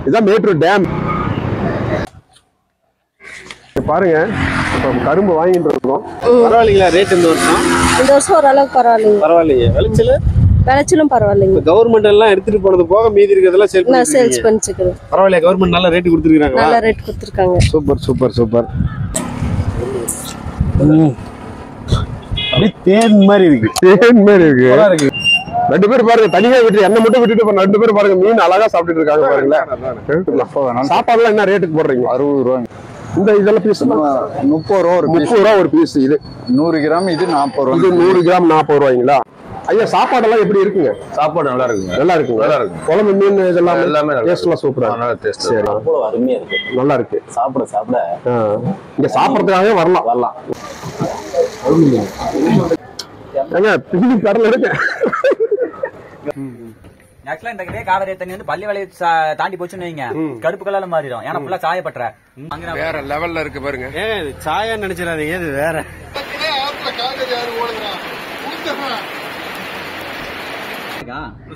இதுதான் மேட்டூர் டேம். பாருங்க கரும்பு வாங்கிட்டு இருக்கோம். பரவாயில்லைங்களா ரேட் இந்த வருஷம் ஓரளவுக்கு பரவாயில்லைங்க. விளைச்சலும் பரவாயில்லைங்க. கவர்மெண்ட் எல்லாம் எடுத்துட்டு போனது போக மீதி இருக்கிறதெல்லாம் சேல்ஸ் பண்ணிச்சுக்கிறோம். பரவாயில்லையா? கவர்மெண்ட் நல்ல ரேட் கொடுத்துருக்காங்க. நல்ல ரேட் கொடுத்துருக்காங்க. சூப்பர். தேன் மாதிரி இருக்கு. ரெண்டு பேர் பாருங்க தனியா விட்டு என்ன மட்டும் விட்டுட்டு ரெண்டு பேர் பாருங்க மீன் அழகா சாப்பிட்டு இருக்காங்க பாருங்களேன். சாப்பாடுலாம் என்ன ரேட்டுக்கு போடுறீங்க? 60 ரூபாய். இந்த இதெல்லாம் பீஸ் 30 ரூபா ஒரு பீஸ். இது 100 கிராம். இது 40 ரூபாய். இது 100 கிராம் 40 ரூபாய்ங்களா? ஐயா சாப்பாடெல்லாம் எப்படி இருக்குங்க? சாப்பாடு நல்லா இருக்குங்க. குழம்பு மீன் இதெல்லாம் எல்லாமே டேஸ்ட்லாம் சூப்பரா இருக்கு. சரி, அருமையா இருக்கு. நல்லா இருக்கு. சாப்பிட இங்க சாப்பிடறதுக்காகவே வரலாம். ஏங்க பின்னி கடல இருக்கு. ஆக்சுவலா இந்த காவிரி தண்ணி வந்து பள்ளி வலையை தாண்டி போச்சுன்னு வைங்க, கருப்பு கலர்ல மாறிடும். ஏன்னா ஃபுல்லா சாயப்பட்டுற வேற லெவல்ல இருக்கு பாருங்க. இது சாயா நினைச்சிடாதீங்க, இது வேற.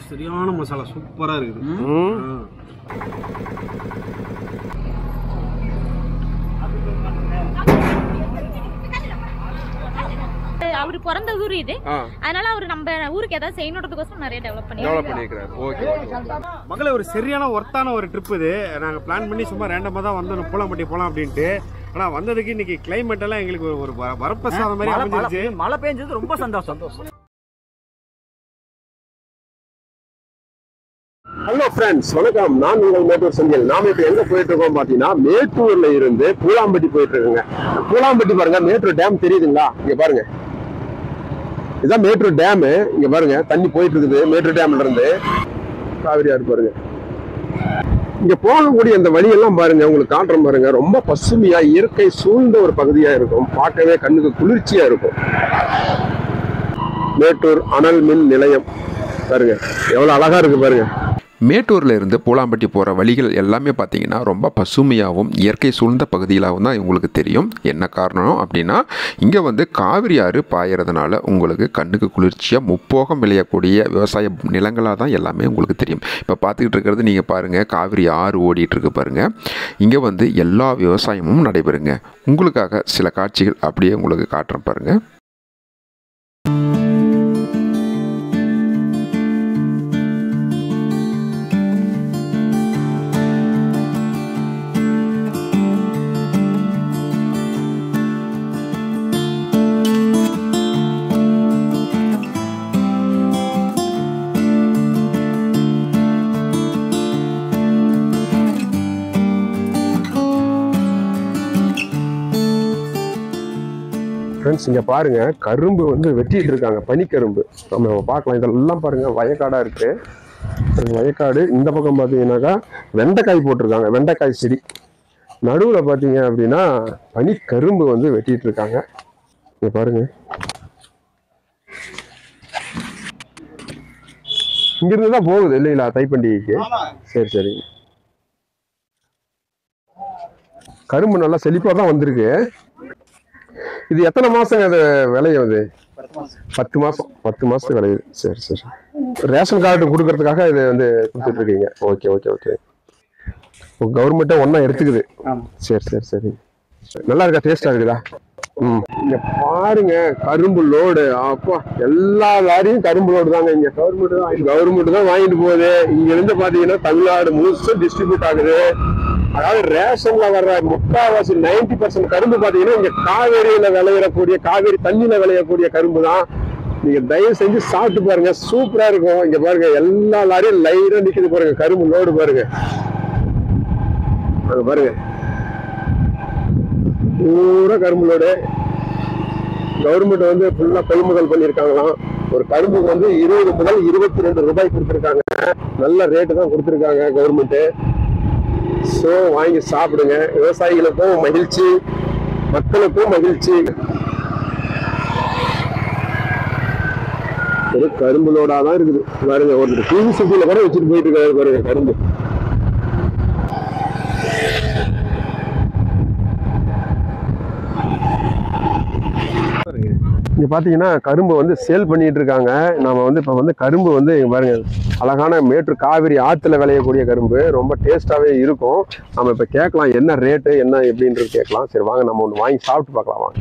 சரியான மசாலா சூப்பரா இருக்குது. அவரு பிறந்த ஊர் இது, அதனால அவரு நம்ம ஊருக்கு ஏதாவது செய்யணுன்றதுக்கோசரம் நிறைய டெவலப் பண்ணிருக்காரு. ஓகே மகளே, ஒரு சரியான ஒர்த்தான ஒரு ட்ரிப் இது. நாங்க பிளான் பண்ணி சும்மா ரேண்டமா தான் வந்தோம், பூலாம்பட்டி போலாம் அப்படின்ட்டு. ஆனா வந்ததுக்கு இன்னைக்கு கிளைமேட் எல்லாம் எங்களுக்கு ஒரு வரப்பிரசாதம் மாதிரி அமைஞ்சிருச்சு. மழை பெஞ்சது ரொம்ப சந்தோஷம். ஹலோ ஃப்ரெண்ட்ஸ், வணக்கம். நான் உங்கள் மேட்டூர் செந்தில். நாம இப்ப எங்க போயிட்டு இருக்கோம் பாத்தீங்கன்னா, மேட்டூர்ல இருந்து பூலாம்பட்டி போயிட்டு இருக்கோங்க. பூலாம்பட்டி பாருங்க, மேட்டூர் டேம் தெரியுதுங்களா? இங்க பாருங்க, இதுதான் மேட்டூர் டேம். இங்க பாருங்க தண்ணி போயிட்டு இருக்குது மேட்டூர் டேம்ல இருந்து. காவிரி ஆறு பாருங்க. இங்க போகக்கூடிய அந்த வழியெல்லாம் பாருங்க, உங்களுக்கு காட்டுறோம் பாருங்க. ரொம்ப பசுமையா இயற்கை சூழ்ந்த ஒரு பகுதியா இருக்கும். பார்க்கவே கண்ணுக்கு குளிர்ச்சியா இருக்கும். மேட்டூர் அனல் மின் நிலையம் பாருங்க, எவ்வளவு அழகா இருக்கு பாருங்க. மேட்டூரில் இருந்து பூலாம்பட்டி போகிற வழிகள் எல்லாமே பார்த்திங்கன்னா ரொம்ப பசுமையாகவும் இயற்கை சூழ்ந்த பகுதியிலாகவும் தான் உங்களுக்கு தெரியும். என்ன காரணம் அப்படின்னா, இங்கே வந்து காவிரி ஆறு பாயறதுனால உங்களுக்கு கண்ணுக்கு குளிர்ச்சியாக முப்போகம் விளையக்கூடிய விவசாய நிலங்களாக தான் எல்லாமே உங்களுக்கு தெரியும். இப்போ பார்த்துக்கிட்டு இருக்கிறது நீங்கள் பாருங்கள், காவிரி ஆறு ஓடிட்டுருக்கு பாருங்கள். இங்கே வந்து எல்லா விவசாயமும் நடைபெறுங்க. உங்களுக்காக சில காட்சிகள் அப்படியே உங்களுக்கு காட்டுறேன் பாருங்கள். இங்க பாருங்க, கரும்பு வந்து வெட்டிட்டு இருக்காங்க, பனிக்கரும்பு. நம்ம பார்க்கலாம். இதெல்லாம் பாருங்க வயக்காடா இருக்கு. வயக்காடு. இந்த பக்கம் பாத்தீங்கன்னாக்கா வெண்டைக்காய் போட்டிருக்காங்க, வெண்டைக்காய் செடி. நடுவுல பாத்தீங்க அப்படின்னா பனிக்கரும்பு வந்து வெட்டிட்டு இருக்காங்க. இங்க பாருங்க, இங்க இருந்துதான் போகுது இல்லைங்களா தைப்பண்டிகைக்கு? சரி. கரும்பு நல்லா செழிப்பா தான் வந்திருக்கு. இது எத்தனை மாசம் அது விளையுது? 10 மாசம். 10 மாசம் விளையுது. சரி. ரேஷன் கார்டு கொடுக்கறதுக்காக இது வந்து கொடுத்துட்டு இருக்கீங்க. ஓகே. கவர்மெண்ட்டே ஒன்னா எடுத்துக்குது. சரி. நல்லா இருக்கா? டேஸ்டா இருக்குதா? இங்க பாருங்க, கரும்பு லோடு. அப்பா, எல்லா லாரியும் கரும்பு லோடு தாங்க. இங்க கவர்மெண்ட் தான் வாங்கிட்டு போகுது. இங்க இருந்து பாத்தீங்கன்னா தமிழ்நாடு முழுசும் டிஸ்ட்ரிபியூட் ஆகுது. அதாவது ரேஷன்ல வர்ற முக்கால்வாசி 90% கரும்பு பாத்தீங்கன்னா இங்க காவேரியில விளையக்கூடிய, காவேரி தண்ணியில விளையக்கூடிய கரும்பு தான். நீங்க தயவு செஞ்சு சாப்பிட்டு பாருங்க, சூப்பரா இருக்கும். இங்க பாருங்க, எல்லா லாரியும் லைனா நிக்குது பாருங்க, கரும்பு லோடு பாருங்க. அங்க பாருங்க, பூரா கரும்பு லோடு. கவர்மெண்ட் வந்து ஃபுல்லா கொள்முதல் பண்ணிருக்காங்களாம். ஒரு கரும்புக்கு வந்து 20 முதல் 22 ரூபாய் கொடுத்துருக்காங்க. நல்ல ரேட்டு தான் கொடுத்துருக்காங்க கவர்மெண்ட். சோ வாங்கி சாப்பிடுங்க. விவசாயிகளுக்கும் மகிழ்ச்சி, மக்களுக்கும் மகிழ்ச்சி. ஒரு கரும்புலோடா தான் இருக்குது பாருங்க. ஒரு டிவி சிட்டியில கூட வச்சுட்டு போயிட்டு இருக்காரு பாருங்க கரும்பு. இங்க பாத்தீங்கன்னா கரும்பு வந்து சேல் பண்ணிட்டு இருக்காங்க. நம்ம வந்து இப்ப வந்து கரும்பு வந்து இங்க பாருங்க, அழகான மேட்டூர் காவிரி ஆத்துல விளையக்கூடிய கரும்பு, ரொம்ப டேஸ்டாவே இருக்கும். நம்ம இப்ப கேட்கலாம் என்ன ரேட்டு என்ன எப்படின்றது கேட்கலாம். சரி வாங்க நம்ம ஒன்று வாங்கி சாப்பிட்டு பார்க்கலாம் வாங்க.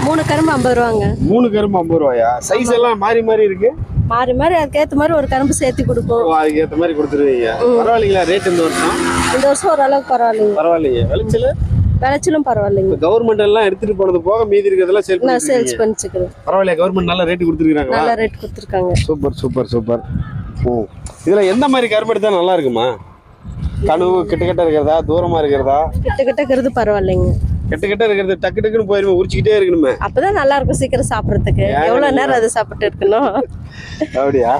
3 கரும்பு 50 ரூபாங்க. 3 கரும்பு 50 ரூபாயா? சைஸ் எல்லாம் மாறி மாறி இருக்கு. மாறி மாறி அதுக்கேற்ற மாதிரி ஒரு கரும்பு சேர்த்து கொடுப்போம். அதுக்கு ஏற்ற மாதிரி கொடுத்துருவீங்க. பரவாயில்லைங்களா ரேட் இந்த வருஷம்? இந்த வருஷம் ஓரளவுக்கு பரவாயில்லைங்க. பரவாயில்லைங்க. விளைச்சலும் பரவாயில்லைங்க. கவர்மெண்ட் எல்லாம் எடுத்துட்டு போனது போக மீதி இருக்கிறதெல்லாம் சேல்ஸ் பண்ணிச்சுக்கிறோம். பரவாயில்லையா? கவர்மெண்ட் நல்ல ரேட் கொடுத்துருக்காங்க. நல்ல ரேட் கொடுத்துருக்காங்க. Super super super. இதுல எந்த மாதிரி கரும்பு எடுத்தா நல்லா இருக்குமா? கனவு கிட்ட கிட்ட இருக்கிறதா தூரமா இருக்கிறதா? கிட்ட கிட்ட இருக்கிறது பரவாயில்லைங்க. கிட்ட கிட்ட இருக்கிறது டக்கு டக்குன்னு போயிருமே, உரிச்சுக்கிட்டே இருக்கணுமே. அப்பதான் நல்லா இருக்கும் சீக்கிரம் சாப்பிடறதுக்கு. எவ்வளவு நேரம் அதை சாப்பிட்டு இருக்கணும். அப்படியா?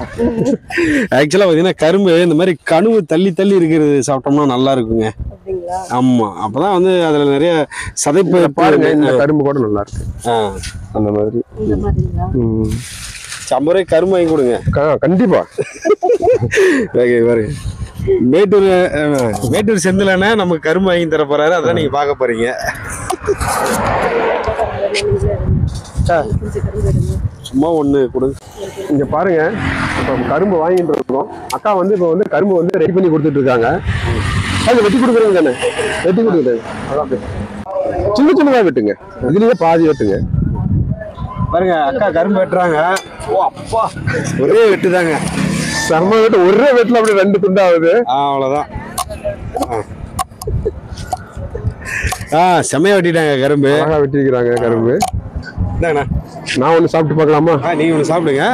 ஆக்சுவலா பாத்தீங்கன்னா கரும்பு இந்த மாதிரி கனவு தள்ளி தள்ளி இருக்கிறது சாப்பிட்டோம்னா நல்லா இருக்குங்க. ஆமா, அப்பதான் வந்து அதுல நிறைய சதைப்பு பாருங்க. இந்த கரும்பு கூட நல்லா இருக்கு. அந்த மாதிரி 50 ரூபாய்க்கு கரும்பு வாங்கி கொடுங்க. கண்டிப்பா. பாருங்க, மேட்டூர் செந்திலண்ணே நமக்கு கரும்பு வாங்கி தர போறாரு. அதான் நீங்க பார்க்க போறீங்க. சும்மா ஒண்ணு கொடுங்க. இங்க பாருங்க, இப்போ கரும்பு வாங்கிட்டு இருக்கோம். அக்கா வந்து இப்போ வந்து கரும்பு வந்து ரெடி பண்ணி கொடுத்துட்டு இருக்காங்க. அது வெட்டி கொடுக்குறீங்க தானே? வெட்டி கொடுக்குறேன். சின்ன சின்னதாக வெட்டுங்க, இதுலயே பாதி வெட்டுங்க. பாருங்க அக்கா கரும்பு வெட்டுறாங்க. ஓ அப்பா, ஒரே வெட்டுதாங்க. செம்ம வெட்டு, ஒரே வெட்டுல அப்படி 2 துண்டா ஆகுது. அவ்வளவுதான். செம்மையா வெட்டிட்டாங்க கரும்பு. அழகா வெட்டிக்கிறாங்க கரும்பு. இந்தாங்கண்ணா, நான் ஒண்ணு சாப்பிட்டு பார்க்கலாமா? நீங்க ஒண்ணு சாப்பிடுங்க,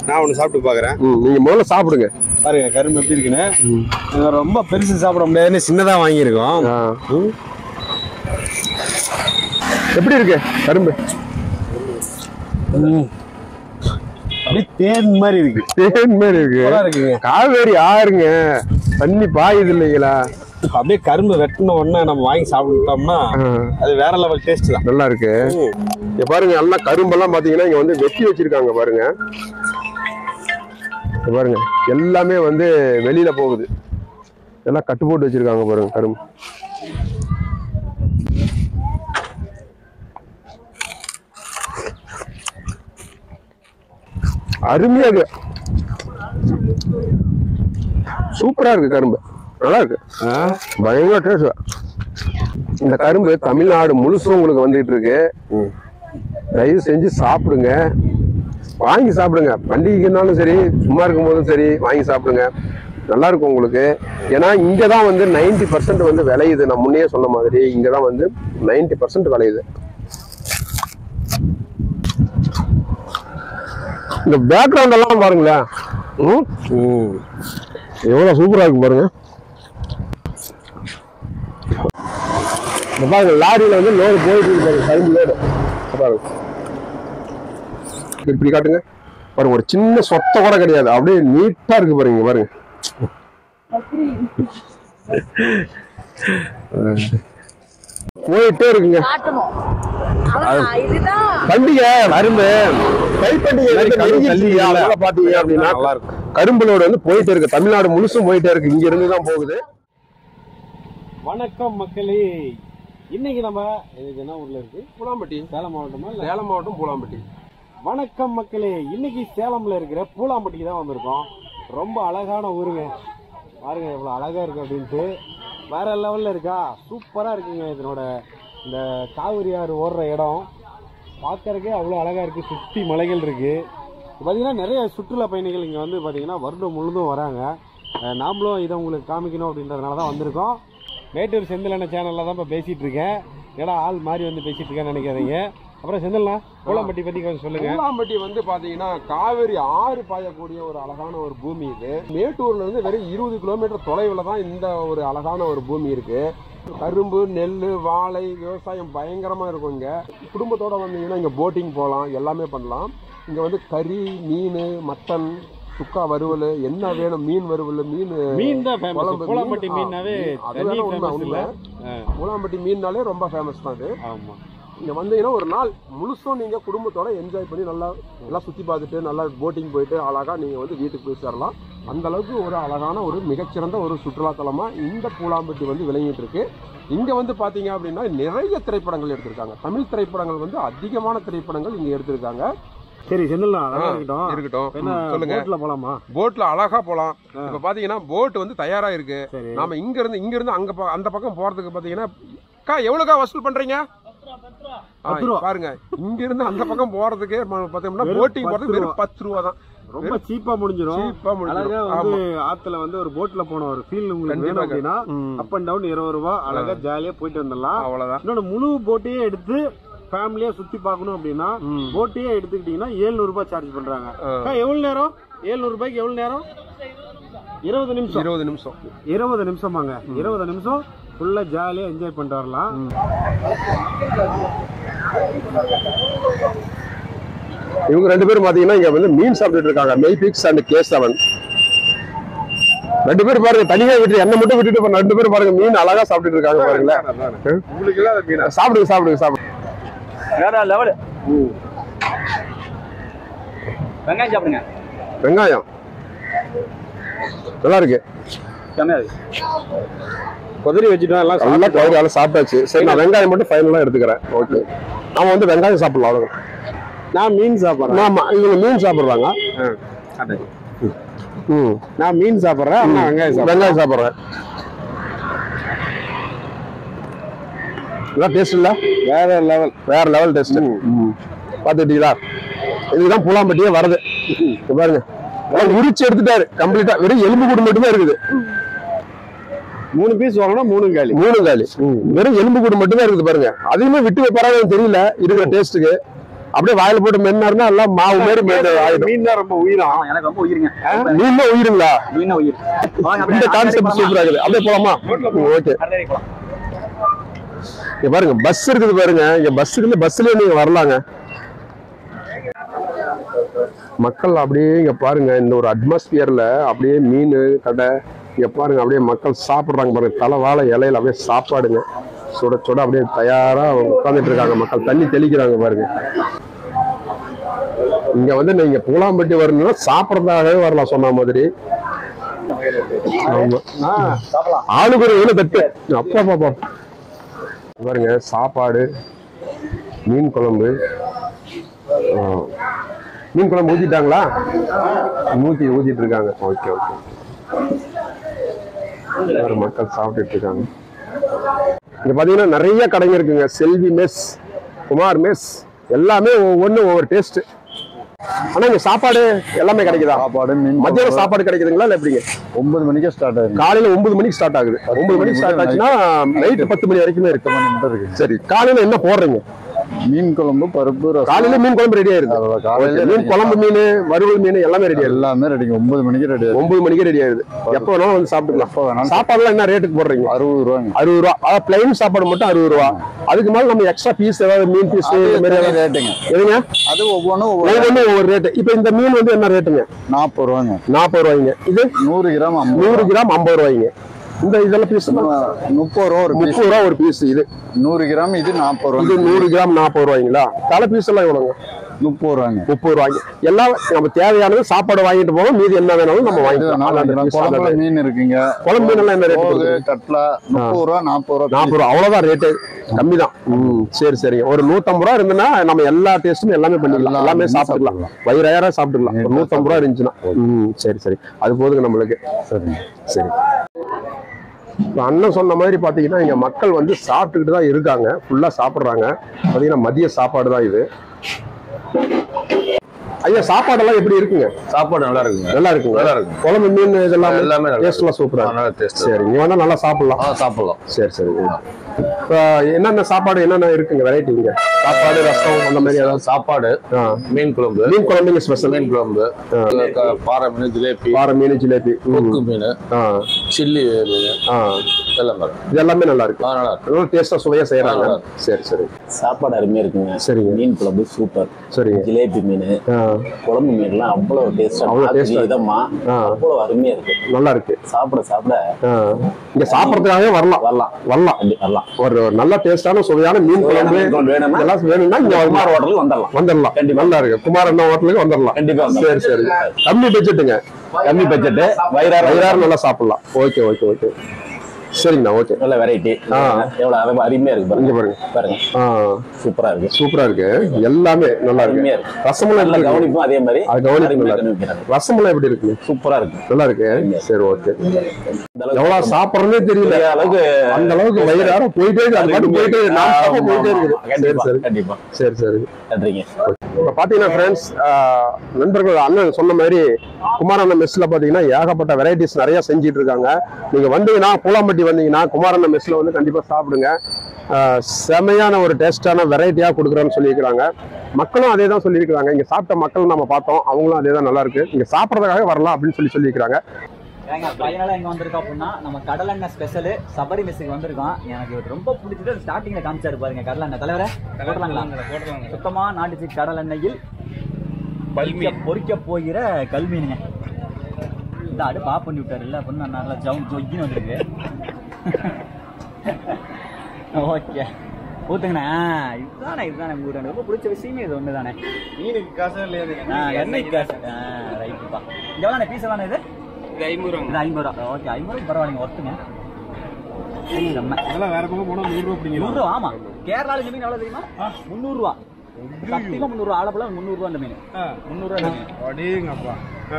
நான் ஒண்ணு சாப்பிட்டு பாக்குறேன். நீங்க முதல்ல சாப்பிடுங்க. பாருங்க கரும்பு எப்படி இருக்குன்னு. ரொம்ப பெருசு சாப்பிட முடியாதுன்னு சின்னதா வாங்கியிருக்கோம். எப்படி இருக்கு கரும்பு? அப்படியே தேன் மாதிரி இருக்கு. தேன் மாதிரி இருக்கு. காவேரி ஆறுங்க, தண்ணி பாயுது இல்லைங்களா? அப்படியே கரும்பு வெட்டின உடனே நம்ம வாங்கி சாப்பிட்டோம்னா அது வேற லெவல் டேஸ்ட் தான். நல்லா இருக்கு. இங்க பாருங்க, எல்லாம் கரும்பெல்லாம் பாத்தீங்கன்னா இங்க வந்து வெட்டி வச்சிருக்காங்க பாருங்க. பாருங்க எல்லாமே வந்து வெளியில போகுது. எல்லாம் கட்டு போட்டு வச்சிருக்காங்க பாருங்க கரும்பு. அருமையா இருக்கு, சூப்பரா இருக்கு கரும்பு. நல்லா இருக்கு, பயங்கர டேஸ்ட். இந்த கரும்பு தமிழ்நாடு முழுசும் உங்களுக்கு வந்துட்டு இருக்கு. தயவு செஞ்சு சாப்பிடுங்க, வாங்கி சாப்பிடுங்க. பண்டிகைக்குனாலும் சரி, சும்மா இருக்கும் போதும் சரி வாங்கி சாப்பிடுங்க. நல்லா இருக்கும் உங்களுக்கு. ஏன்னா இங்கதான் வந்து 90% வந்து விளையுது. நான் முன்னே சொன்ன மாதிரி இங்கதான் வந்து 90% விளையுது. இந்த பேக்ரவுண்ட் எல்லாம் பாருங்களேன், எவ்வளவு சூப்பரா இருக்கு பாருங்க. பாருங்க லாரியில வந்து லோடு போயிட்டு இருக்கு, கரும்பு லோடு பாருங்க. இப்படி காட்டுங்க பாருங்க, ஒரு சின்ன சொத்தை கூட கிடையாது, அப்படியே நீட்டா இருக்கு பாருங்க. பாருங்க போயிட்டே இருக்குங்க பண்டிகை. கரும்பு பாத்தீங்க அப்படின்னா கரும்புலோடு வந்து போயிட்டே இருக்கு, தமிழ்நாடு முழுசும் போயிட்டே இருக்கு, இங்க இருந்துதான் போகுது. வணக்கம் மக்களே, இன்னைக்கு நம்ம என்ன ஊர்ல இருக்கு? பூலாம்பட்டி, சேலம் மாவட்டமா? சேலம் மாவட்டம் பூலாம்பட்டி. வணக்கம் மக்களே, இன்னைக்கு சேலம்ல இருக்கிற பூலாம்பட்டிக்கு தான் வந்திருக்கோம். ரொம்ப அழகான ஊருங்க, பாருங்க எவ்வளவு அழகா இருக்கு அப்படின்ட்டு. வேற லெவல்ல இருக்கா, சூப்பரா இருக்குங்க. இதனோட இந்த காவிரி ஆறு ஓடுற இடம் பார்க்கறதுக்கே அவ்வளோ அழகா இருக்கு. சுற்றி மலைகள் இருக்கு. பார்த்தீங்கன்னா நிறைய சுற்றுலா பயணிகள் இங்கே வந்து பார்த்தீங்கன்னா வருடம் முழுதும் வராங்க. நாமளும் இதை உங்களுக்கு காமிக்கணும் அப்படின்றதுனால தான் வந்திருக்கோம். மேட்டூர் செந்திலண்ண சேனலில் தான் இப்போ பேசிகிட்டு இருக்கேன். ஏன்னா ஆள் மாறி வந்து பேசிகிட்டு இருக்கேன்னு நினைக்காதீங்க. அப்புறம் செந்தில்ண்ணா, பூலாம்பட்டி பற்றி கொஞ்சம் சொல்லுங்க. பூலாம்பட்டி வந்து பாத்தீங்கன்னா காவிரி ஆறு பாயக்கூடிய ஒரு அழகான ஒரு பூமி இது. மேட்டூர்ல இருந்து வெறும் 20 கிலோமீட்டர் தொலைவில் தான் இந்த ஒரு அழகான ஒரு பூமி இருக்கு. கரும்பு, நெல், வாழை விவசாயம் பயங்கரமா இருக்கும். இங்க குடும்பத்தோட வந்தீங்கன்னா இங்க போட்டிங் போகலாம், எல்லாமே பண்ணலாம். இங்க வந்து கறி, மீன், மட்டன், சுக்கா வறுவல், என்ன வேணும், மீன் வறுவல், மீன் தான் ஃபேமஸ். பூலாம்பட்டி மீன்னாவே பூலாம்பட்டி மீன்னாலே ரொம்ப ஃபேமஸ் தான் அது. ஆமா, இங்க வந்தீங்கன்னா ஒரு நாள் முழுசும் நீங்க குடும்பத்தோட என்ஜாய் பண்ணி நல்லா எல்லாம் சுத்தி பார்த்துட்டு நல்லா போட்டிங் போயிட்டு அழகா நீங்க வந்து வீட்டுக்கு போய் சேரலாம். அந்த அளவுக்கு ஒரு அழகான ஒரு மிகச்சிறந்த ஒரு சுற்றுலாத்தலமா இந்த பூலாம்பட்டி வந்து விளங்கிட்டு இருக்கு. இங்க வந்து பாத்தீங்க அப்படின்னா நிறைய திரைப்படங்கள் எடுத்திருக்காங்க. தமிழ் திரைப்படங்கள் வந்து அதிகமான திரைப்படங்கள் இங்க எடுத்திருக்காங்க. சரி செந்தில்ண்ணா, அதெல்லாம் இருக்கட்டும். சொல்லுங்க. போட்ல போலாமா? போட்ல அழகா போலாம். இப்ப பாத்தீங்கன்னா போட் வந்து தயாரா இருக்கு. நாம இங்க இருந்து அங்க அந்த பக்கம் போறதுக்கு பாத்தீங்கன்னா எவ்வளவுக்கா வசூல் பண்றீங்க பாருங்க. இங்க இருந்து அந்த பக்கம் போறதுக்கு பாத்தீங்கன்னா போட்டிங் போறதுக்கு வெறும் 10 ரூபா தான். ரொம்ப சீப்பா முடிஞ்சிடும். அழகா வந்து ஆத்துல வந்து ஒரு போட்ல போன ஒரு ஃபீல் உங்களுக்கு வேணும் அப்படின்னா அப் அண்ட் டவுன் 20 ரூபா அழகா ஜாலியா போயிட்டு வந்துடலாம். அவ்வளவுதான். இன்னொன்னு முழு போட்டையே எடுத்து ஃபேமிலியா சுத்தி பார்க்கணும் அப்படின்னா போட்டையே எடுத்துக்கிட்டீங்கன்னா 700 ரூபாய் சார்ஜ் பண்றாங்க. எவ்வளவு நேரம்? 700 ரூபாய்க்கு எவ்வளவு நேரம்? 20 நிமிஷம். 20 நிமிஷமாங்க. 20 நிமிஷம் ஃபுல்லா ஜாலியா என்ஜாய் பண்ணிட்டு வரலாம். இவங்க 2 பேரும் பாத்தீங்கன்னா இங்க வந்து மீன் சாப்பிட்டு இருக்காங்க. மெய்பிக்ஸ் அண்ட் K7 2 பேரும் பாருங்க. தனியா விட்டு என்ன மட்டும் விட்டுட்டு 2 பேரும் பாருங்க மீன் அழகா சாப்பிட்டு இருக்காங்க. பாருங்களேன், உங்களுக்கு இல்லாத மீன் சாப்பிடுங்க. வேற லெவல். வெங்காயம் சாப்பிடுங்க. வெங்காயம் நல்லா இருக்கு. கொதிரி வச்சுட்டோம், எல்லாம் சாப்பிட்டாச்சு. சரி, நான் வெங்காயம் மட்டும் ஃபைனலா எடுத்துக்கிறேன். ஓகே, நாம வந்து வெங்காயம் சாப்பிடலாம். அவ்வளவு. நான் மீன் சாப்பிட்றேன். ஆமா, இவங்க மீன் சாப்பிடுறாங்க. நான் மீன் சாப்பிட்றேன். வெங்காயம் சாப்பிட்றேன். டேஸ்ட் இல்ல, வேற லெவல் டேஸ்ட். பாத்துட்டீங்களா? இதுதான் பூலாம்பட்டியே வருது. பாருங்க, உரிச்சு எடுத்துட்டாரு கம்ப்ளீட்டா. வெறும் எலும்பு கூடு மட்டும் தான் இருக்குது. 3 பீஸ் வாங்கினா 3 காலி. வெறும் எலும்பு கூடு மட்டும் தான் இருக்குது. பாருங்க, அதையுமே விட்டு வைப்பாரான்னு தெரியல. இருக்கிற டேஸ்ட்டுக்கு அப்படியே வாயில போட்டு மென்னாருன்னா எல்லாம் மாவு மாதிரி மீன் தான் ரொம்ப உயிரா. எனக்கு ரொம்ப உயிருங்க. மீன் தான் உயிருங்களா? மீன் உயிர். இந்த கான்செப்ட் சூப்பரா இருக்குது. அப்படியே போலாமா? ஓகே. இங்க பாருங்க, பஸ் இருக்குது பாருங்க. இங்க பஸ்லயே நீங்க வரலாங்க. மக்கள் அப்படியே இங்க பாருங்க, இந்த ஒரு அட்மாஸ்பியர்ல அப்படியே மீன் கடை இங்க பாருங்க. அப்படியே மக்கள் சாப்பிடுறாங்க பாருங்க. தலைவாழை இலையில அப்படியே சாப்பாடுங்க சுட சுட அப்படியே தயாரா உட்காந்துட்டு இருக்காங்க. மக்கள் தண்ணி தெளிக்கிறாங்க பாருங்க. இங்க வந்து நீங்க பூலாம்பட்டி வரணும்னா சாப்பிடறதாகவே வரலாம் சொன்ன மாதிரி. ஆளுக்கு ஒரு வேலை தட்டு. அப்பா பாப்பா பாருங்க, சாப்பாடு, மீன் குழம்பு. மீன் குழம்பு ஊத்திட்டாங்களா? ஊத்திட்டு இருக்காங்க. Okay okay. மக்கள் சாப்பிட்டுட்டு இருக்காங்க. இங்க பாத்தீங்கன்னா நிறைய கடைங்க இருக்குங்க. செல்வி மெஸ், குமார் மெஸ், எல்லாமே ஒவ்வொரு டேஸ்ட். ஆனா இங்க சாப்பாடு எல்லாமே கிடைக்குதா? மத்தியானம் சாப்பாடு கிடைக்குதுங்களா இல்ல எப்படிங்க? 9 மணிக்கு ஸ்டார்ட் ஆகுது. காலையில 9 மணிக்கு ஸ்டார்ட் ஆகுது. 9 மணிக்கு ஸ்டார்ட் ஆச்சுன்னா நைட் 10 மணி வரைக்குமே இருக்கு. சரி, காலையில என்ன போடுறீங்க? மீன் குழம்பு, பருப்பு, காலையில மீன் குழம்பு ரெடி ஆயிருது. மீன் குழம்பு, மீன் வறுவல், மீன் எல்லாமே ரெடி ஆயிடுது. எல்லாமே ரெடி. 9 மணிக்கு ரெடி. 9 மணிக்கு ரெடி ஆயிடுது. எப்ப வேணாலும் வந்து சாப்பிட்டுக்கலாம். சாப்பாடுலாம் என்ன ரேட்டுக்கு போடுறீங்க? 60 ரூபாங்க. 60 ரூபா. அதாவது பிளைன் சாப்பாடு மட்டும் 60 ரூபா. அதுக்கு மேல நம்ம எக்ஸ்ட்ரா பீஸ் ஏதாவது மீன் பீஸ் ரேட்டுங்க. எதுங்க? அது ஒவ்வொன்றும் ஒவ்வொரு ரேட்டு. இப்ப இந்த மீன் வந்து என்ன ரேட்டுங்க? 40 ரூபாங்க. 40 ரூபாய்ங்க. இது 100 கிராம் 50 ரூபாய்ங்க. இந்த இதெல்லாம் பீஸ் 30 ரூபா ஒரு 30 ரூபா ஒரு பீஸ். இது 100 கிராம். இது 40 ரூபா. இது 100 கிராம் 40 ரூபாய்ங்களா? தலை பீஸ் எல்லாம் எவ்வளோங்க? 30 ரூபாங்க. 30 ரூபாய்க்கு. எல்லாம் நம்ம தேவையானது சாப்பாடு வாங்கிட்டு போவோம். மீதி என்ன வேணாலும் நம்ம வாங்கிக்கலாம். மீன் இருக்குங்க. குழம்பு மீன் எல்லாம் என்ன ரேட்டு? கட்லா 30 ரூபா, 40 ரூபா. 40 ரூபா. அவ்வளவுதான் ரேட்டு, கம்மி தான். சரி சரிங்க. ஒரு 150 ரூபா இருந்துன்னா நம்ம எல்லா டேஸ்டும் எல்லாமே பண்ணிக்கலாம். எல்லாமே சாப்பிட்டுக்கலாம். வயிறார சாப்பிட்டுக்கலாம். ஒரு 150 ரூபா இருந்துச்சுன்னா. சரி சரி, அது போதுங்க நம்மளுக்கு. சரி சரி. அண்ணன் சொன்ன மாதிரி பாத்தீங்கன்னா இங்க மக்கள் வந்து சாப்பிட்டுக்கிட்டு தான் இருக்காங்க. ஃபுல்லா சாப்பிடுறாங்க. பாத்தீங்கன்னா மதிய சாப்பாடு தான் இது. ஐயா, சாப்பாடெல்லாம் எப்படி இருக்குங்க? சாப்பாடு நல்லா இருக்குங்க. நல்லா இருக்குங்க. குழம்பு மீன் இதெல்லாம் எல்லாமே டேஸ்ட்லாம் சூப்பரா. சரி, இங்க வேணா நல்லா சாப்பிடலாம். சாப்பிடலாம். சரி சரி. இப்போ என்னென்ன சாப்பாடு என்னென்ன இருக்குங்க வெரைட்டிங்க? சாப்பாடு, ரசம் அந்த மாதிரி ஏதாவது? சாப்பாடு, மீன் குழம்பு. மீன் குழம்புங்க ஸ்பெஷல். மீன் குழம்பு, பாறை மீன், ஜிலேபி. பாறை மீன், ஜிலேபி, கொக்கு மீன், சில்லி மீன், இது எல்லாமே நல்லா இருக்கு. நல்லா இருக்கு. டேஸ்டா சுவையா செய்யறாங்க. சரி சரி. சாப்பாடு அருமையா இருக்குங்க. சரிங்க. மீன் குழம்பு சூப்பர். சரிங்க. ஜிலேபி மீன், குழம்பு மீன்லாம் அவ்வளவு டேஸ்டா, விதமா அவ்வளவு அருமையா இருக்கு. நல்லா இருக்கு. சாப்பிட சாப்பிட இங்க சாப்பிடறதுக்காகவே வரலாம். வரலாம். ஒரு நல்ல டேஸ்டான சுவையான மீன் குழம்பு இதெல்லாம் வேணும்னா இங்க குமார் ஹோட்டலுக்கு வந்துடலாம். நல்லா இருக்கு. குமார் அண்ணா ஹோட்டலுக்கு வந்துடலாம். கண்டிப்பா. சரி சரி. கம்மி பட்ஜெட்டுங்க. கம்மி பட்ஜெட் வயிறார நல்லா சாப்பிடலாம். ஓகே ஓகே ஓகே சரிங்கண்ணா. ஓகே நல்ல வெரைட்டி. எவ்வளவு அருமையா இருக்கு இங்க பாருங்க பாருங்க. சூப்பரா இருக்கு சூப்பரா இருக்கு. எல்லாமே நல்லா இருக்கு. ரசமলাই நல்லா கவனிப்பும் அதே மாதிரி அது கவனிப்பு. ரசமலை எப்படி இருக்கு? சூப்பரா இருக்கு. நல்லா இருக்கு. சரி ஓகே. எவ்வளவு சாப்பிடுறதே தெரியல அளவுக்கு, அந்த அளவுக்கு வயிறார போயிட்டே இருக்கு. அது மட்டும் போயிட்டே இருக்கு. கண்டிப்பா. சரி சரி நன்றிங்க. இப்ப பாத்தீங்கன்னா ஃப்ரெண்ட்ஸ், நண்பர்கள் அண்ணன் சொன்ன மாதிரி குமாரண்ண மெஸ்ல பாத்தீங்கன்னா ஏகப்பட்ட வெரைட்டிஸ் நிறைய செஞ்சிட்டு இருக்காங்க. நீங்க வந்தீங்கன்னா பூலாம்பட்டி வந்தீங்கன்னா குமாரண்ண மெஸ்ல வந்து கண்டிப்பா சாப்பிடுங்க. செமையான ஒரு டேஸ்டான வெரைட்டியா கொடுக்குறேன்னு சொல்லியிருக்கிறாங்க. மக்களும் அதே தான் சொல்லியிருக்கிறாங்க. இங்க சாப்பிட்ட மக்கள் நம்ம பார்த்தோம், அவங்களும் அதே தான் நல்லா இருக்கு. இங்க சாப்பிட்றதுக்காக வரலாம் அப்படின்னு சொல்லியிருக்கிறாங்க. பையனால எங்க வந்திருக்கோம் அப்படின்னா நம்ம கடலெண்ணெய் ஸ்பெஷல் சபரி மெஸ்ஸுக்கு வந்திருக்கோம். எனக்கு ரொம்ப பிடிச்சது ஸ்டார்டிங்ல காமிச்சாரு பாருங்க கடலெண்ணெய். தலைவரை போடலாங்களா? சுத்தமா நாட்டுச்சு கடலெண்ணெயில் பொறிக்க போகிற கல்மீனுங்க. இந்த அடுப்பு ஆஃப் பண்ணி விட்டாரு இல்ல அப்படின்னு நல்லா ஜொக்கின்னு வந்துருக்கு. ஓகே ஊத்துங்கண்ணா. இதுதானே உங்களுக்கு ரொம்ப பிடிச்ச விஷயமே இது ஒண்ணுதானே. மீனுக்கு காசு இல்லையா? எண்ணெய்க்கு காசு. ரைட்டுப்பா. இது எவ்வளோ பீஸ் எவ்வளோ இது? 50 ரூபா. ஓகே 50 ரூபா பரவாயில்லைங்க. ஒருத்துங்க அதெல்லாம் வேற பக்கம் போனா 100 ரூபா பிடிக்கும். 100 ரூபா. ஆமா கேரளால இந்த மீன் எவ்வளவு தெரியுமா? 300 ரூபா. சத்தியமா 300 ரூபா. ஆலப்புழா 300 ரூபா இந்த மீன். 300 ரூபா இந்த மீன். அடேங்கப்பா.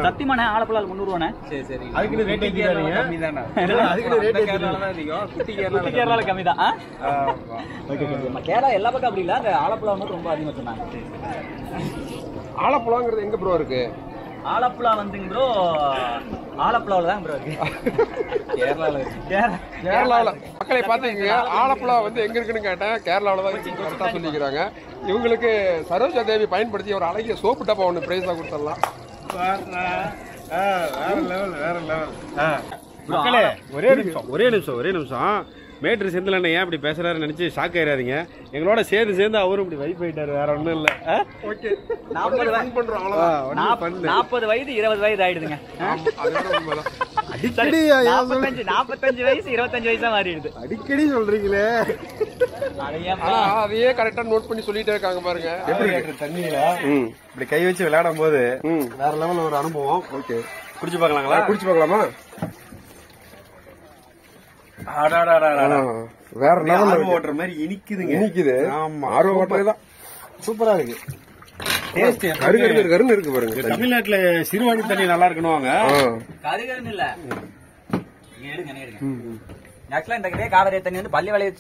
சத்தியமானே ஆலப்புழா 300 ரூபானே. சரி. அதுக்கு ரேட் ஏத்திட்டாங்க. கம்மி தானே. அதுக்கு ரேட் கேரளால தான் அதிகம். குட்டி கேரளால கம்மி தான். Okay okay. கேரளா எல்லா பக்கம் அப்படி இல்ல. அந்த ஆலப்புழா மட்டும் ரொம்ப அதிகமா சொன்னாங்க. ஆலப்புழாங்கிறது எங்க ப்ரோ இருக்கு? ஆலப்புழா வந்துங்க ப்ரோ, ஆலப்புழாவில் தான் ப்ரோ இருக்கு. கேரளாவில் மக்களை பார்த்தீங்க. ஆலப்புழா வந்து எங்க இருக்குன்னு கேட்டேன். கேரளாவில் தான் கரெக்டாக சொல்லிக்கிறாங்க. இவங்களுக்கு சரோஜா தேவி பயன்படுத்தி ஒரு அழகிய சோப்பு டப்பா ஒன்று பிரைஸாக கொடுத்துடலாம். வேற லெவல். மக்களே ஒரே நிமிஷம் மேட்ரு செந்தில் அண்ணன் ஏன் இப்படி பேசுறாருன்னு நினைச்சு ஷாக் ஆயிடாதீங்க. எங்களோட சேர்ந்து அவரும் இப்படி வைப் ஆயிட்டாரு. வேற ஒண்ணும் இல்ல. 40 வயது 20 வயது ஆயிடுதுங்க. அடிக்கடி 45 வயசு 25 வயசா மாறிடுது. அடிக்கடி சொல்றீங்களே. அதையே கரெக்டா நோட் பண்ணி சொல்லிட்டே இருக்காங்க பாருங்க. எப்படி தண்ணியில இப்படி கை வச்சு விளையாடும் போது வேற லெவல்ல ஒரு அனுபவம். ஓகே குடிச்சு பாக்கலாங்களா? குடிச்சு பார்க்கலாமா? வேற லெவல் ஓட்டுற மாதிரி இனிக்குது. ஆமா ஆர்வம் ஓட்டுறதுதான் சூப்பரா இருக்கு. கருன்னு இருக்கு பாருங்க. தமிழ்நாட்டுல சிறுவாணி தண்ணி நல்லா இருக்கணும். கருகருன்னு இல்ல. ஆக்சுவலா இந்த காவிரி தண்ணி வந்து பள்ளி வலையை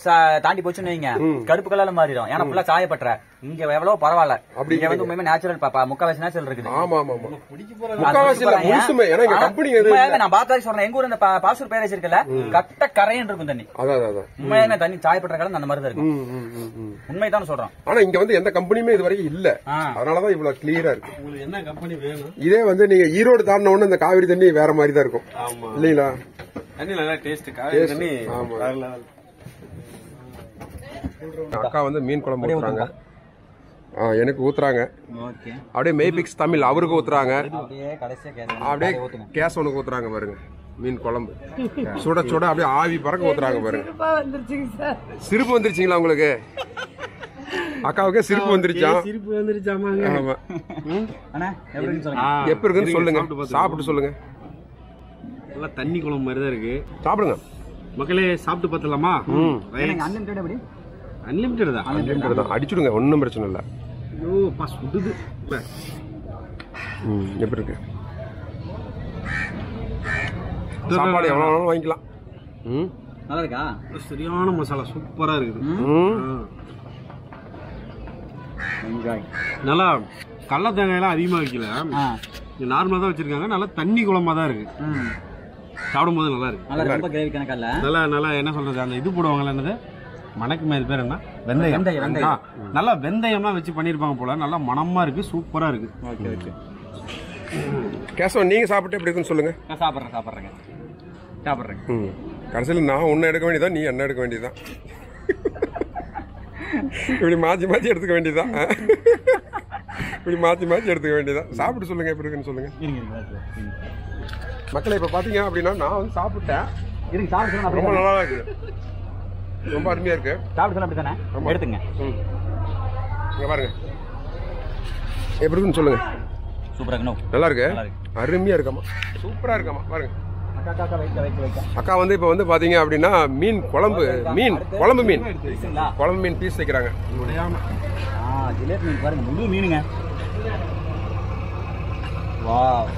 தாண்டி போச்சுன்னு வைங்க, கருப்பு கலர்ல மாறிடும். ஏன்னா ஃபுல்லா சாயப்பட்டுற. இங்க எவ்வளவு பரவாயில்ல. இங்க வந்து உண்மையுமே நேச்சுரல் பாப்பா, முக்காவாசி நேச்சுரல் இருக்குது. ஆமா ஆமா முக்காவாசி இல்ல முழுசுமே. ஏன்னா இங்க கம்பெனி நான் பாத்தாரி சொல்றேன். எங்க ஊர் இந்த பாசூர் பேரேஜ் இருக்குல்ல, கட்ட கரையன் இருக்கும் தண்ணி. அதான் உண்மையான தண்ணி சாயப்பட்டுற கலந்து அந்த மாதிரி தான் இருக்கும். உண்மைதான் சொல்றோம். ஆனா இங்க வந்து எந்த கம்பெனியுமே இது வரைக்கும் இல்ல. அதனாலதான் இவ்வளவு கிளியரா இருக்கு. உங்களுக்கு என்ன கம்பெனி வேணும்? இதே வந்து நீங்க ஈரோடு தாண்டின உடனே இந்த காவிரி தண்ணி வேற மாதிரி தான் இருக்கும் இல்லீங்களா? தண்ணி நல்லா டேஸ்ட். காவிரி தண்ணி வேற லெவல். அக்கா வந்து மீன் குழம்பு ஊத்துறாங்க. எனக்கு ஊத்துறாங்க. அப்படியே மேபிக்ஸ் தமிழ் அவருக்கு ஊத்துறாங்க. அப்படியே கேசவனுக்கு ஊத்துறாங்க பாருங்க. மீன் குழம்பு சுட சுட அப்படியே ஆவி பறக்க ஊத்துறாங்க பாருங்க. சிரிப்பு வந்துருச்சுங்களா உங்களுக்கு? அக்காவுக்கு சிரிப்பு வந்துருச்சாமா? ஆமா. எப்படி இருக்குன்னு சொல்லுங்க, சாப்பிட்டு சொல்லுங்க. நல்லா தண்ணி குழம்பு மாதிரி தான் இருக்கு. சாப்பிடுங்க மக்களே. சாப்பிட்டு பார்த்தலாமா? அன்லிமிட்டட் தான். அடிச்சுடுங்க, ஒன்றும் பிரச்சனை இல்லை. ஐயோ பா சுடுது. எப்படி இருக்கு சாப்பாடு? எவ்வளோ வேணாலும் வாங்கிக்கலாம். நல்லா இருக்கா? சரியான மசாலா சூப்பரா இருக்குது. நல்லா கடல தேங்காயெல்லாம் அதிகமா வைக்கல, நார்மலா தான் வச்சிருக்காங்க. நல்லா தண்ணி குழம்பா தான் இருக்கு. சாப்பிடும் போது நல்லா இருக்கு. நல்லா நல்லா என்ன சொல்றது, அந்த இது போடுவாங்கல்ல, என்னது மணக்கு மாதிரி பேர் என்ன, வெந்தயம். நல்லா வெந்தயம்லாம் வச்சு பண்ணிருப்பாங்க போல. நல்லா மணமா இருக்கு, சூப்பரா இருக்கு. Okay okay. கேசவன் நீங்க சாப்பிட்டு எப்படி இருக்குன்னு சொல்லுங்க. சாப்பிட்றேங்க. கடைசியில் நான் ஒன்னு எடுக்க வேண்டியதான், நீ என்ன எடுக்க வேண்டியதான். இப்படி மாற்றி மாற்றி எடுத்துக்க வேண்டியதான். இப்படி மாற்றி எடுத்துக்க வேண்டியதான். சாப்பிட்டு சொல்லுங்க எப்படி இருக்குன்னு சொல்லுங்க. மக்களை இப்ப பாத்தீங்க அப்படின்னா நான் வந்து சாப்பிட்டேன். ரொம்ப நல்லா இருக்கு, ரொம்ப அருமையா இருக்கு. சாப்பிட்டு அப்படி தானே எடுத்துங்க. இங்க பாருங்க எப்படி இருக்குன்னு சொல்லுங்க. சூப்பரா இருக்கணும். நல்லா இருக்கு, அருமையா இருக்காமா, சூப்பரா இருக்காமா. பாருங்க அக்கா வந்து இப்போ வந்து பாத்தீங்க அப்படின்னா மீன் குழம்பு, குழம்பு மீன் பீஸ் வைக்கிறாங்க. ஜிலேபி மீன் பாருங்க, முழு மீனுங்க. வாவ்,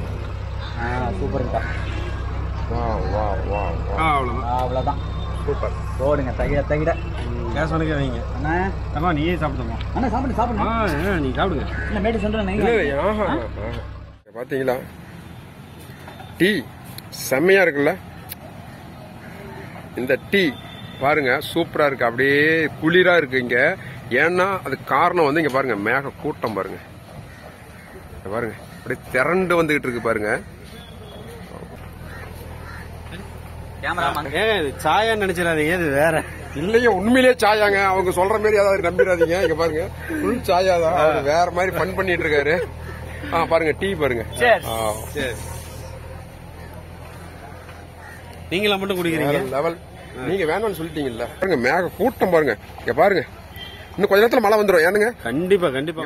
சூப்பர்க்கா. அவ்வளோதான், சூப்பர். போடுங்க தகிட கேஸ் வணக்க வைங்க அண்ணா. அம்மா நீயே சாப்பிடுமா? அண்ணா சாப்பிடுங்க. நீ சாப்பிடுங்க. இல்லை மேட்டு சொல்கிறேன். பார்த்தீங்களா டீ செம்மையா இருக்குல்ல. இந்த டீ பாருங்க சூப்பரா இருக்கு, அப்படியே குளிரா இருக்கு இங்க. ஏன்னா அது காரணம் வந்து இங்க பாருங்க மேக கூட்டம் பாருங்க, பாருங்க அப்படியே திரண்டு வந்துகிட்டு இருக்கு பாருங்க. சாயா நினைச்சிடாதீங்க, இது வேற இல்லைங்க, உண்மையிலேயே சாயாங்க. அவங்க சொல்ற மாதிரி ஏதாவது நம்பிடாதீங்க. இங்க பாருங்க ஃபுல் சாயா தான், அவர் வேற மாதிரி ஃபன் பண்ணிட்டு இருக்காரு. பாருங்க டீ பாருங்க. நீங்களா மட்டும் குடிக்கிறீங்க லெவல். நீங்க வேணும்னு சொல்லிட்டீங்கல்ல. பாருங்க மேக கூட்டம் பாருங்க, இங்க பாருங்க இன்னும் கொஞ்ச நேரத்துல மழை வந்துடும். ஏனுங்க? கண்டிப்பா கண்டிப்பா.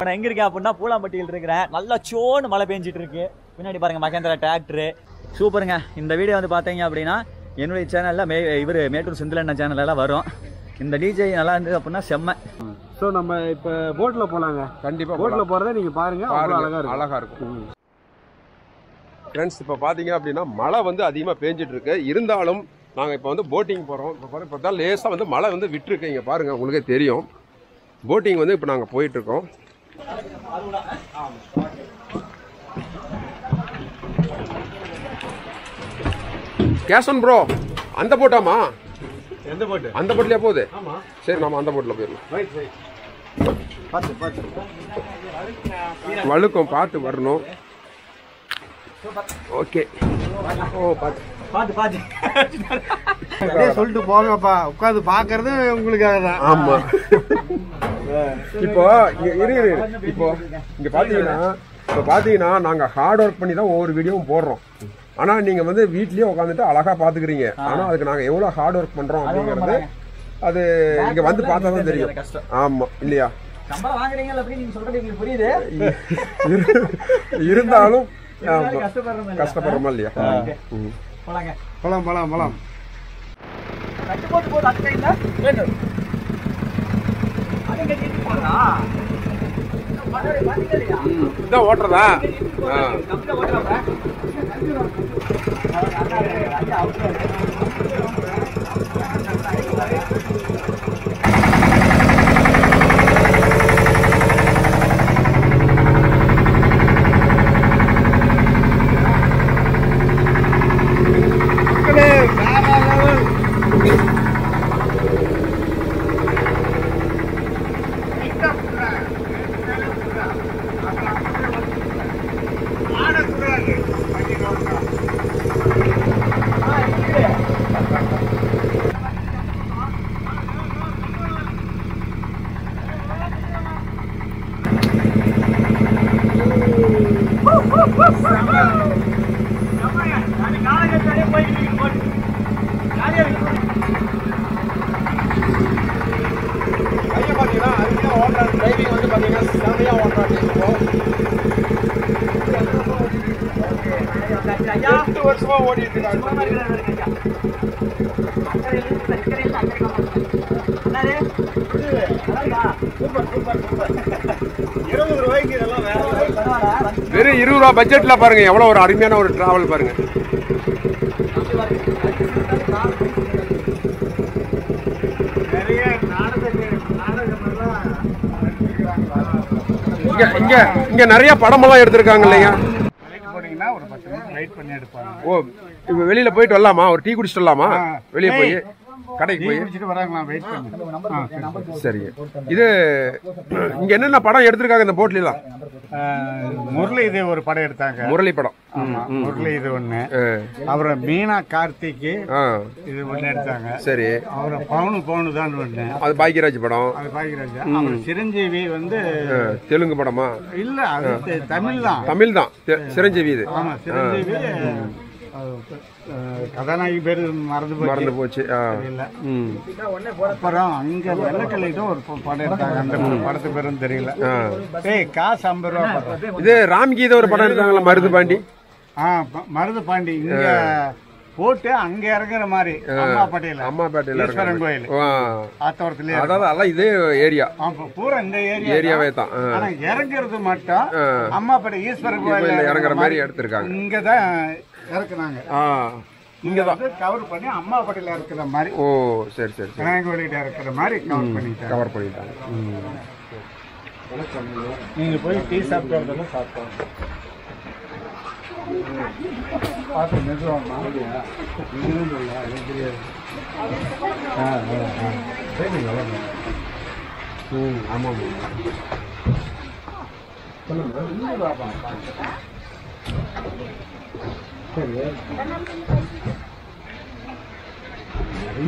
நான் எங்க இருக்கேன் அப்படின்னா பூலாம்பட்டியில் இருக்கிறேன். நல்லா சோன்னு மழை பெஞ்சிட்டு இருக்கு. பின்னாடி பாருங்க மகேந்திரா டிராக்டரு, சூப்பருங்க. இந்த வீடியோ வந்து பார்த்தீங்க அப்படின்னா என்னுடைய சேனலில் இவர் மேட்டூர் செந்திலண்ணா சேனலெல்லாம் வரும். இந்த டிஜே நல்லா இருந்தது அப்படின்னா செம்ம. ஸோ நம்ம இப்போ போட்டில் போகலாங்க. கண்டிப்பாக போட்டில் போகிறத நீங்கள் பாருங்க, அழகாக இருக்கும். ஃப்ரெண்ட்ஸ் இப்போ பார்த்தீங்க அப்படின்னா மழை வந்து அதிகமாக பேஞ்சிட்டு இருக்கு. இருந்தாலும் நாங்கள் இப்போ வந்து போட்டிங் போகிறோம். இப்போ பாருங்க, இப்போ தான் லேசாக வந்து மழை வந்து விட்டுருக்கு. இங்கே பாருங்கள் உங்களுக்கே தெரியும். போட்டிங் வந்து இப்போ நாங்கள் போயிட்டுருக்கோம். கேசன் ப்ரோ, அந்த போட்டாமா? எந்த போட்டு? அந்த போட்லயே போகுது. சரி நாம அந்த போட்ல போயிடலாம். வழுக்கும், பார்த்து வரணும். ஓகே. ஓ பார்த்து சொல்லிட்டு போங்கப்பா, உட்காந்து பாக்குறது உங்களுக்காக தான். ஆமா. இப்போ இப்போ இங்க பாத்தீங்கன்னா நாங்க ஹார்ட் ஒர்க் பண்ணி தான் ஒவ்வொரு வீடியோவும் போடுறோம். ஆனா நீங்க வந்து வீட்லயே உட்காந்துட்டு அழகா பாத்துக்கிறீங்க. ஆனா அதுக்கு நாங்க எவ்வளவு ஹார்ட் ஒர்க் பண்றோம் அப்படிங்கறது அது இங்க வந்து பார்த்தா தான் தெரியும். ஆமா இல்லையா? இருந்தாலும் கஷ்டப்படுறோமா இல்லையா? பழம் இதான் ஓட்டுறதா? வெறும் 20 ரூபா பட்ஜெட்ல பாருங்க எவ்வளவு ஒரு அருமையான ஒரு டிராவல் பாருங்க. இங்க நிறைய படமெல்லாம் எடுத்திருக்காங்க இல்லையா? ஒரு 10 நிமிஷம் வெயிட் பண்ணி எடுப்பாங்க. ஓ, இப்ப வெளியில போயிட்டு வரலாமா? ஒரு டீ குடிச்சிட்டு வரலாமா? வெளியே போய் கடைக்கு போய் குடிச்சிட்டு வராங்களா, வெயிட் பண்ணி. சரிங்க. இது இங்க என்னென்ன படம் எடுத்திருக்காங்க இந்த போட்லாம்? முரளி இது ஒரு படம் எடுத்தாங்க, முரளி படம். முரளி இது ஒண்ணு. அப்புறம் மீனா கார்த்திக்கு இது ஒண்ணு எடுத்தாங்க. சரி. அப்புறம் பவுனு தான் ஒண்ணு, அது பாக்யராஜ் படம். அது பாக்யராஜ். அப்புறம் சிரஞ்சீவி வந்து தெலுங்கு படமா? இல்ல, அது தமிழ் தான். தமிழ் தான். சிரஞ்சீவி இது. ஆமா, சிரஞ்சீவி. கதாநாயகி பேரு மறந்து போச்சு. அப்புறம் அங்க வெள்ளக்கல்லைட்டு ஒரு படம் எடுத்தாங்க, அந்த படத்து பேரும் தெரியல. காசு 50 ரூபா. இது ராம்கீத ஒரு படம் எடுத்தாங்களா, மருது பாண்டி? மருது பாண்டி இங்க போட்டு அங்க இறங்குற மாதிரி அம்மாப்பேட்டையில ஈஸ்வரன் கோயில் ஆத்தோரத்துல. அதாவது இதே ஏரியா பூரா இந்த ஏரியாவே தான். ஆனா இறங்குறது மட்டும் அம்மாப்பேட்டை ஈஸ்வரன் கோயில் இறங்குற மாதிரி எடுத்திருக்காங்க. இங்கதான் இறக்குனாங்க, இங்கதான் கவர் பண்ணி அம்மாப்பேட்டையில இருக்கிற மாதிரி. ஓ சரி சரி. கோயில்கிட்ட இருக்கிற மாதிரி கவர் பண்ணிட்டாங்க. நீங்க போய் டீ சாப்பிட்டு சாப்பிட்டோம். பார்த்து மெதுவாமா ஆமாம்.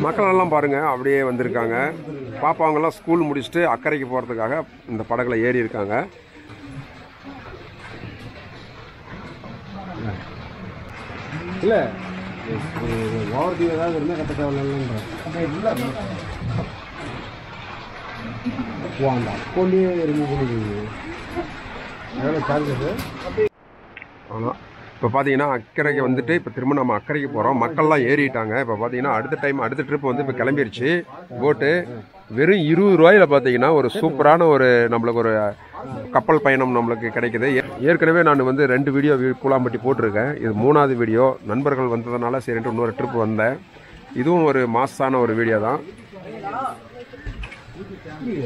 மக்கள் எல்லாம் பாருங்க அப்படியே வந்திருக்காங்க. பாப்பாவங்கெல்லாம் ஸ்கூல் முடிச்சுட்டு அக்கறைக்கு போகிறதுக்காக இந்த படகுல ஏறி இருக்காங்க. இல்லை ஓவர்டி ஏதாவது இருந்தால் கட்ட தேவையில்லைன்ற வாண்டா கொண்டே இருக்கு. எவ்வளோ சார்ஜஸ்? ஆனால் இப்போ பார்த்தீங்கன்னா அக்கறைக்கு வந்துட்டு இப்போ திரும்ப நம்ம அக்கறைக்கு போகிறோம். மக்கள்லாம் ஏறிட்டாங்க. இப்போ பார்த்தீங்கன்னா அடுத்த ட்ரிப் வந்து இப்போ கிளம்பிடுச்சு போட்டு. வெறும் 20 ரூபாயில் பார்த்தீங்கன்னா ஒரு சூப்பரான ஒரு நம்மளுக்கு ஒரு கப்பல் பயணம் நம்மளுக்கு கிடைக்குது. ஏற்கனவே நான் வந்து 2 வீடியோ பூலாம்பட்டி போட்டிருக்கேன். இது 3வது வீடியோ. நண்பர்கள் வந்ததுனால சரின்ட்டு இன்னொரு ட்ரிப் வந்தேன். இதுவும் ஒரு மாசான ஒரு வீடியோ தான்.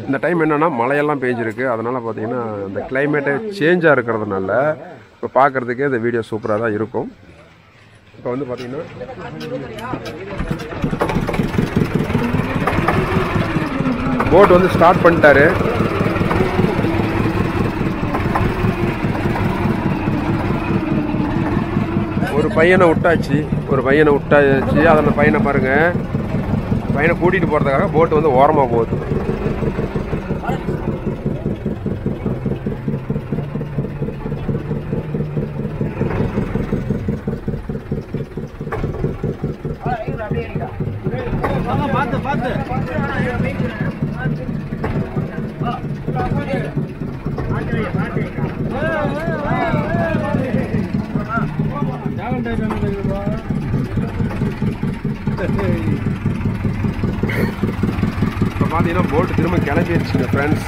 இந்த டைம் என்னென்னா மழையெல்லாம் பெஞ்சிருக்கு. அதனால் பார்த்தீங்கன்னா இந்த கிளைமேட்டே சேஞ்சாக இருக்கிறதுனால இப்போ பார்க்குறதுக்கே இந்த வீடியோ சூப்பராக தான் இருக்கும். இப்போ வந்து பார்த்தீங்கன்னா போட் வந்து ஸ்டார்ட் பண்ணிட்டாரு. ஒரு பையனை விட்டாச்சு. அதில் பையனை பாருங்கள், பையனை கூட்டிகிட்டு போகிறதுக்காக போட்டு வந்து ஓரமாக போகுது. இப்போ பார்த்தீங்கன்னா போட்டு திரும்ப கிளம்பிடுச்சுங்க ஃப்ரெண்ட்ஸ்.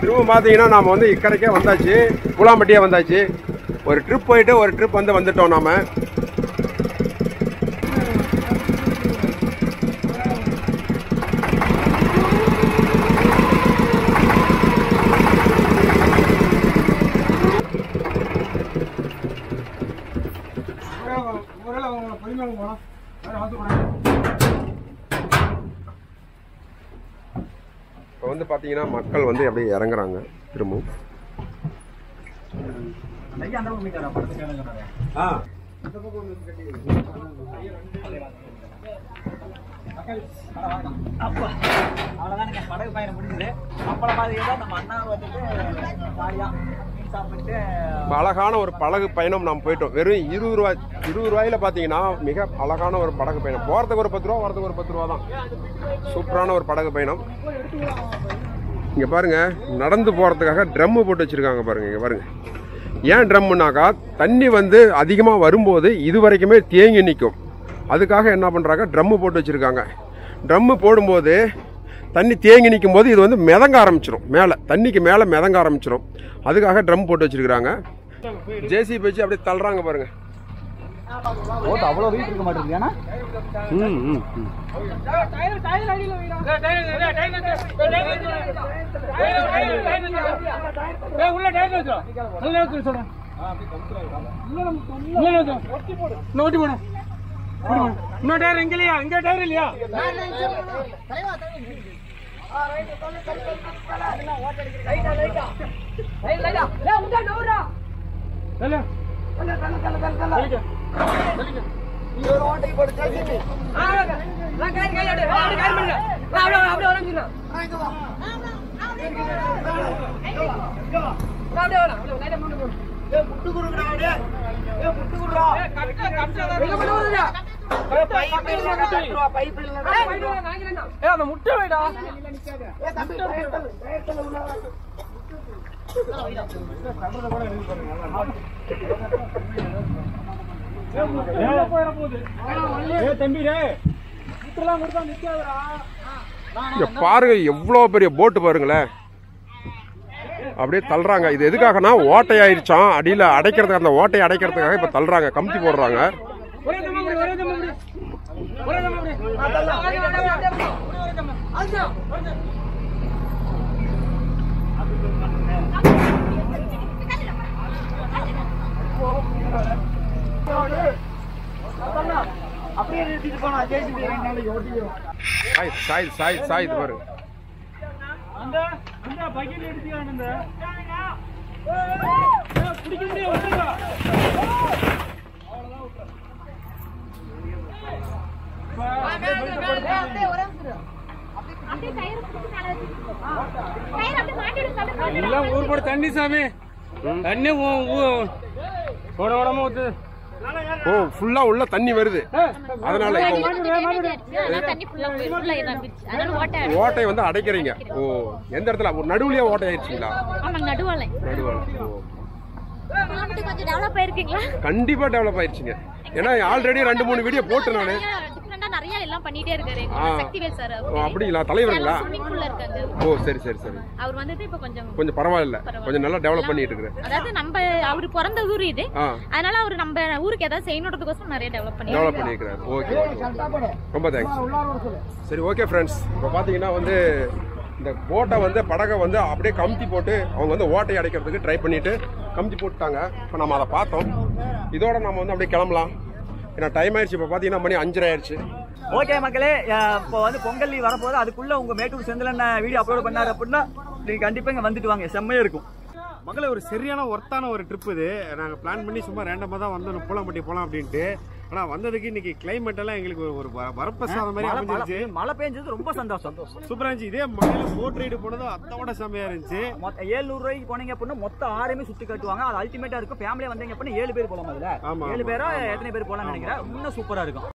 திரும்ப பார்த்தீங்கன்னா நாம் வந்து இக்கரைக்கே வந்தாச்சு, பூலாம்பட்டியே வந்தாச்சு. ஒரு ட்ரிப் போயிட்டு ஒரு ட்ரிப் வந்து வந்துட்டோம் நாம். வந்து பார்த்தீங்கன்னா மக்கள் வந்து அப்படியே இறங்குறாங்க திரும்பவும். அவ்வளவுதானுங்க, படகு பயணம் முடிஞ்சது. நம்மள மாதிரியே தான் நம்ம அண்ணா வந்துட்டு ஜாலியா மீன் சாப்பிட்டு அழகான ஒரு படகு பயணம் நாம் போயிட்டோம். வெறும் 20 ரூபாயில பார்த்தீங்கன்னா மிக அழகான ஒரு படகு பயணம். போகிறதுக்கு ஒரு 10 ரூபா, வரதுக்கு ஒரு 10 ரூபா தான். சூப்பரான ஒரு படகு பயணம். இங்கே பாருங்க, நடந்து போகிறதுக்காக ட்ரம்மு போட்டு வச்சுருக்காங்க பாருங்க. இங்கே பாருங்க, ஏன் ட்ரம்முனாக்கா தண்ணி வந்து அதிகமாக வரும்போது இது வரைக்குமே தேங்கி நிற்கும். அதுக்காக என்ன பண்ணுறாங்க, ட்ரம்மு போட்டு வச்சுருக்காங்க. ட்ரம்மு போடும்போது தண்ணி தேங்கி நிற்கும் போது இது வந்து மிதங்க ஆரம்பிச்சிடும், மேலே தண்ணிக்கு மேலே மிதங்க ஆரம்பிச்சிடும். அதுக்காக ட்ரம் போட்டு வச்சுருக்காங்க. ஜேசிபி வச்சு அப்படியே தள்ளுறாங்க பாருங்க. ஓட்டு அவ்வளோ வெயிட் இருக்க மாட்டேங்குது. ஏன்னா இன்னொரு டயர் எங்க இல்லையா? இங்க டயர் இல்லையா? பாருங்க, எவ்வளவு பெரிய போட்டு பாருங்களேன், அப்படியே தள்ளுறாங்க. இது எதுக்காகனா ஓட்டையாயிருச்சான், அடியில அடைக்கிறதுக்கு, அந்த ஓட்டையை அடைக்கிறதுக்காக இப்ப தள்ளுறாங்க, கம்பி போடுறாங்க. சாய் பாருங்க. எல்லாம் ஊர் போட தண்ணி சாமி, தண்ணி ஓடமா ஊத்து. ஓ, ஃபுல்லா உள்ள தண்ணி வருது. அதனால ஓட்டை வந்து அடைக்கிறீங்க. ஓ, எந்த இடத்துல? நடுவுலயே ஓட்டை ஆயிடுச்சுங்களா? கண்டிப்பா டெவலப் ஆயிடுச்சுங்க. ஏன்னா ஆல்ரெடி 2-3 வீடியோ போட்டு நானு நிறைய எல்லாம் பண்ணிட்டே இருக்காரு சக்திவேல் சார். அப்படிங்களா? தலைவருங்களா? ஓ, சரி சரி சரி. அவர் வந்து இப்ப கொஞ்சம் பரவாயில்ல, கொஞ்சம் நல்லா டெவலப் பண்ணிட்டு இருக்காரு. அதாவது நம்ம அவரு பிறந்த ஊர் இது, அதனால அவர் நம்ம ஊருக்கு ஏதாவது செய்யணுன்றதுக்கோசரம் நிறைய டெவலப் பண்ணிருக்காரு. ஓகே, ரொம்ப தேங்க்ஸ். சரி, ஓகே ஃப்ரெண்ட்ஸ், இப்போ பாத்தீங்கன்னா வந்து இந்த போட்டை வந்து படகை வந்து அப்படியே கமுத்தி போட்டு அவங்க வந்து ஓட்டையை அடைக்கிறதுக்கு ட்ரை பண்ணிட்டு கமுத்தி போட்டுட்டாங்க. இப்போ நம்ம அதை பார்த்தோம். இதோட நம்ம வந்து அப்படியே கிளம்பலாம். ஏன்னா டைம் ஆயிடுச்சு. இப்போ பார்த்தீங்கன்னா மணி 5:30 ஆயிடுச்சு. ஓகே மக்களே, இப்போ வந்து பொங்கல் லீவ் வரப்போது, அதுக்குள்ள உங்க மேட்டூர் செந்திலண்ண வீடியோ அப்லோட் பண்ணாரு அப்படின்னா நீங்க கண்டிப்பா இங்க வந்துட்டு வாங்க, செம்மையா இருக்கும். மகளே, ஒரு சரியான ஒர்த்தான ஒரு ட்ரிப் இது. நாங்கள் பிளான் பண்ணி சும்மா ரேண்டமாக தான் வந்தோம், பூலாம்பட்டி போகலாம் அப்படின்ட்டு. ஆனால் வந்ததுக்கு இன்னைக்கு கிளைமேட் எல்லாம் எங்களுக்கு ஒரு வரப்பிரசாதம் மாதிரி அமைஞ்சிருச்சு. மழை பெஞ்சது ரொம்ப சந்தோஷம், சூப்பரா இருந்துச்சு. இதே மழையில போட் ரைடு போனதும் அதோட செம்மையா இருந்துச்சு. 700 ரூபாய்க்கு போனீங்க அப்படின்னா மொத்தம் 6 சுத்தி காட்டுவாங்க. அது அல்டிமேட்டா இருக்கும். ஃபேமிலியா வந்தீங்க அப்படின்னா 7 பேர் போலாம். அதுல 7 பேரா எத்தனை பேர் போலாம்னு நினைக்கிறேன். இன்னும் சூப்பரா இருக்கும்.